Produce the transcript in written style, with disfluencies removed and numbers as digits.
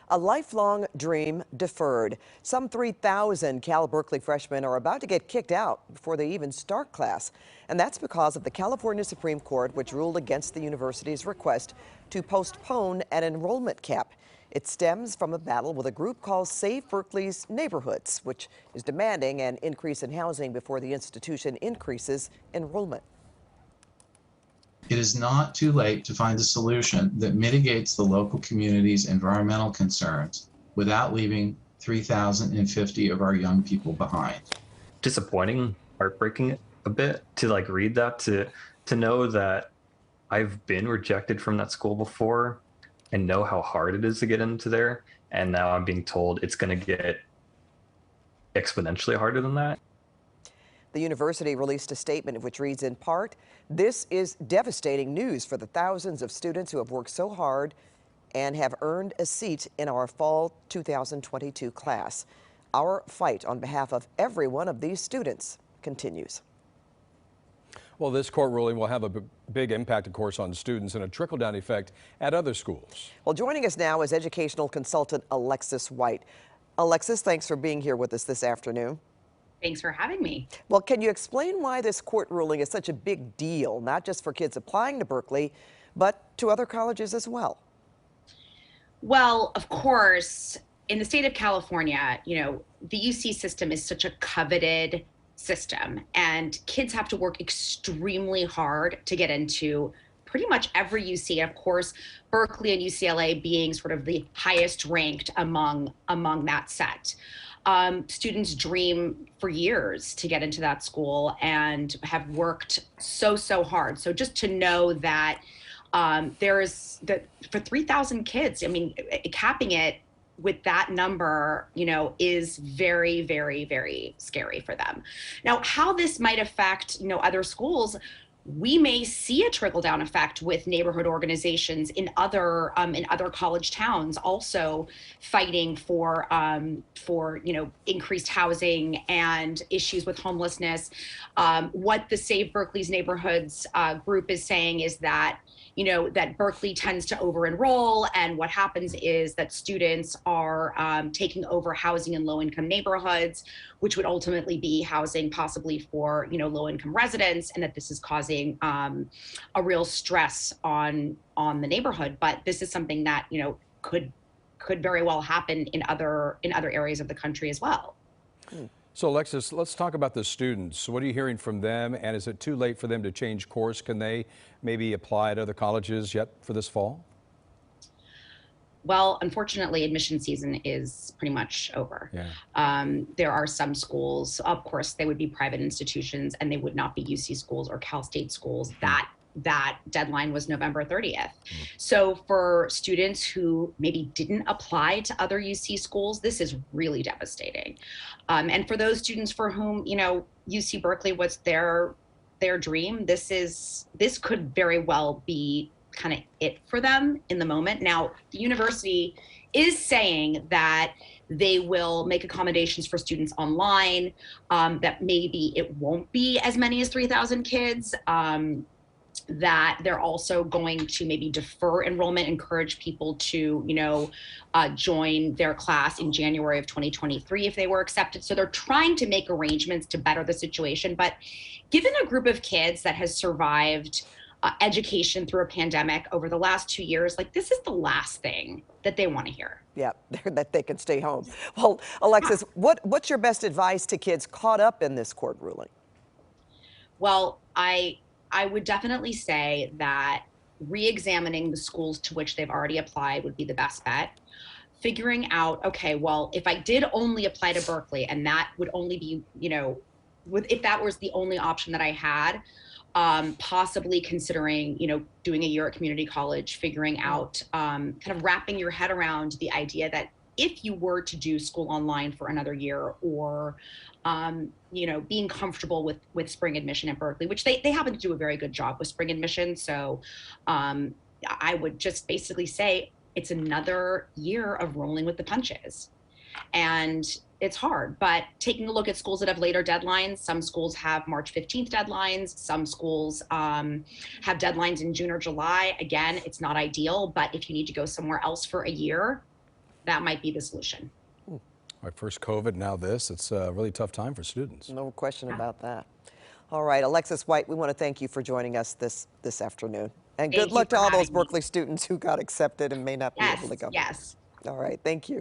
A lifelong dream deferred. Some 3,000 Cal-Berkeley freshmen are about to get kicked out before they even start class. And that's because of the California Supreme Court, which ruled against the university's request to postpone an enrollment cap. It stems from a battle with a group called Save Berkeley's Neighborhoods, which is demanding an increase in housing before the institution increases enrollment. It is not too late to find a solution that mitigates the local community's environmental concerns without leaving 3,050 of our young people behind. Disappointing, heartbreaking a bit to read that, to know that I've been rejected from that school before and know how hard it is to get into there. And now I'm being told it's going to get exponentially harder than that. The university released a statement which reads in part, "This is devastating news for the thousands of students who have worked so hard and have earned a seat in our fall 2022 class. Our fight on behalf of every one of these students continues." Well, this court ruling will have a big impact, of course, on students and a trickle-down effect at other schools. Well, joining us now is educational consultant Alexis White. Alexis, thanks for being here with us this afternoon. Thanks for having me. Well, can you explain why this court ruling is such a big deal, not just for kids applying to Berkeley, but to other colleges as well? Well, of course, in the state of California, the UC system is such a coveted system, and kids have to work extremely hard to get into pretty much every UC. Of course, Berkeley and UCLA being sort of the highest ranked among that set. Students dream for years to get into that school and have worked so hard. So just to know that there's that for 3,000 kids, capping it with that number, is very, very, very scary for them. Now, how this might affect, other schools, we may see a trickle-down effect with neighborhood organizations in other college towns also fighting for increased housing and issues with homelessness. What the Save Berkeley's Neighborhoods group is saying is that that Berkeley tends to over-enroll, and what happens is that students are taking over housing in low-income neighborhoods, which would ultimately be housing possibly for low-income residents, and that this is causing a real stress on the neighborhood. But this is something that could very well happen in other areas of the country as well. So, Alexis, let's talk about the students. What are you hearing from them, and is it too late for them to change course? Can they maybe apply at other colleges yet for this fall? Well, unfortunately, admission season is pretty much over. Yeah. There are some schools, of course, they would be private institutions, and they would not be UC schools or Cal State schools. That deadline was November 30th. So for students who maybe didn't apply to other UC schools, this is really devastating. And for those students for whom, UC Berkeley was their dream, this could very well be kind of it for them in the moment. Now, the university is saying that they will make accommodations for students online, that maybe it won't be as many as 3,000 kids, that they're also going to maybe defer enrollment, encourage people to, join their class in January of 2023 if they were accepted. So they're trying to make arrangements to better the situation. But given a group of kids that has survived education through a pandemic over the last 2 years, this is the last thing that they want to hear. Yeah, that they can stay home. Well, Alexis, what's your best advice to kids caught up in this court ruling? Well, I would definitely say that re-examining the schools to which they've already applied would be the best bet. Figuring out, okay, well, if I did only apply to Berkeley and that would only be, if that was the only option that I had, possibly considering, doing a year at community college, figuring out, kind of wrapping your head around the idea that if you were to do school online for another year, or being comfortable with spring admission at Berkeley, which they happen to do a very good job with spring admission. So I would just basically say it's another year of rolling with the punches. And it's hard, but taking a look at schools that have later deadlines, some schools have March 15th deadlines, some schools have deadlines in June or July. Again, it's not ideal, but if you need to go somewhere else for a year, that might be the solution. All right, first COVID, now this. It's a really tough time for students. No question about that. All right, Alexis White, we want to thank you for joining us this afternoon. And good luck to all those Berkeley students who got accepted and may not be able to go. Yes. All right, thank you.